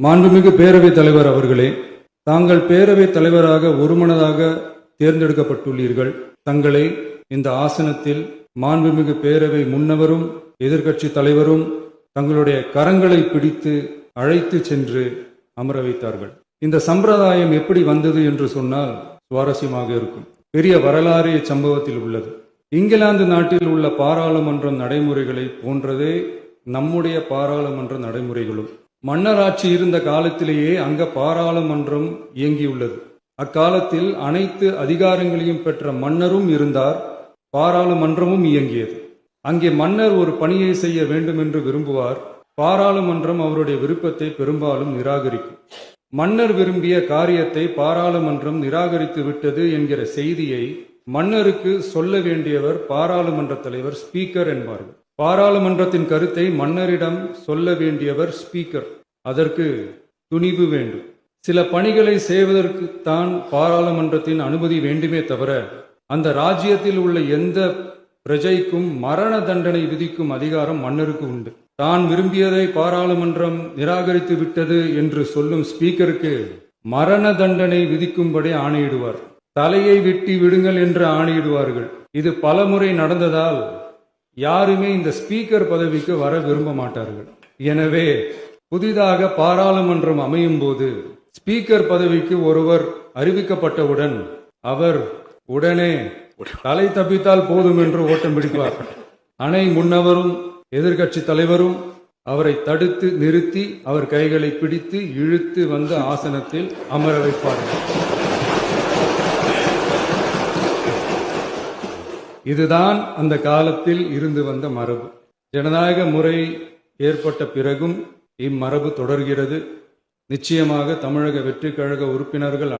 மாண்புமிகு பேரவைத் தலைவர் அவர்களே, தாங்கள் பேரவைத் தலைவராக ஒருமனதாக தேர்ந்தெடுக்கப்பட்டுள்ளீர்கள். தங்களை இந்த ஆசனத்தில் மாண்புமிகு பேரவை முன்னவரும் எதிர்க்கட்சி தலைவரும் தங்களுடைய கரங்களை பிடித்து அழைத்து சென்று அமர வைத்தார்கள். இந்த சம்பிரதாயம் எப்படி வந்தது என்று சொன்னால் சுவாரஸ்யமாக இருக்கும். பெரிய வரலாறு இச்சம்பவத்தில் உள்ளது. இங்கிலாந்து நாட்டில் உள்ள பாராளுமன்ற நடைமுறைகளை போன்றதே நம்முடைய பாராளுமன்ற நடைமுறைகளும். மன்னராட்சி இருந்த காலத்திலேயே அங்க பாராளுமன்றம் இயங்கியுள்ளது. அக்காலத்தில் அனைத்து அதிகாரங்களையும் பெற்ற மன்னரும் இருந்தார், பாராளுமன்றமும் இயங்கியது. அங்கே மன்னர் ஒரு பணியை செய்ய வேண்டும் என்று விரும்புவார், பாராளுமன்றம் அவருடைய விருப்பத்தை பெரும்பாலும் நிராகரிக்கும். மன்னர் விரும்பிய காரியத்தை பாராளுமன்றம் நிராகரித்து விட்டது என்கிற செய்தியை மன்னருக்கு சொல்ல வேண்டியவர் பாராளுமன்ற தலைவர், ஸ்பீக்கர் என்பார்கள். பாராளுமன்றத்தின் கருத்தை மன்னரிடம் சொல்ல வேண்டியவர் ஸ்பீக்கர். அதற்கு துணிவு வேண்டும். சில பணிகளை செய்வதற்குத்தான் பாராளுமன்றத்தின் அனுமதி வேண்டுமே தவிர அந்த ராஜ்யத்தில் உள்ள எந்த பிரஜைக்கும் மரண தண்டனை விதிக்கும் அதிகாரம் மன்னருக்கு உண்டு. தான் விரும்பியதை பாராளுமன்றம் நிராகரித்து விட்டது என்று சொல்லும் ஸ்பீக்கருக்கு மரண தண்டனை விதிக்கும்படி ஆணையிடுவார். தலையை வெட்டி விடுங்கள் என்று ஆணையிடுவார்கள். இது பலமுறை நடந்ததால் யாருமே இந்த ஸ்பீக்கர் பதவிக்கு வர விரும்ப மாட்டார்கள். எனவே புதிதாக பாராளுமன்றம் அமையும் போது ஸ்பீக்கர் பதவிக்கு ஒருவர் அறிவிக்கப்பட்டவுடன் அவர் உடனே தலை தப்பித்தால் போதும் என்று ஓட்டம் பிடிப்பார். அணை முன்னவரும் எதிர்க்கட்சி தலைவரும் அவரை தடுத்து நிறுத்தி அவர் கைகளை பிடித்து இழுத்து வந்த ஆசனத்தில் அமர வைப்பார்கள். இதுதான் அந்த காலத்தில் இருந்து வந்த மரபு. ஜனநாயக முறை ஏற்பட்ட பிறகும் இம்மரபு தொடர்கிறது. நிச்சயமாக தமிழக வெற்றிக் கழக உறுப்பினர்கள்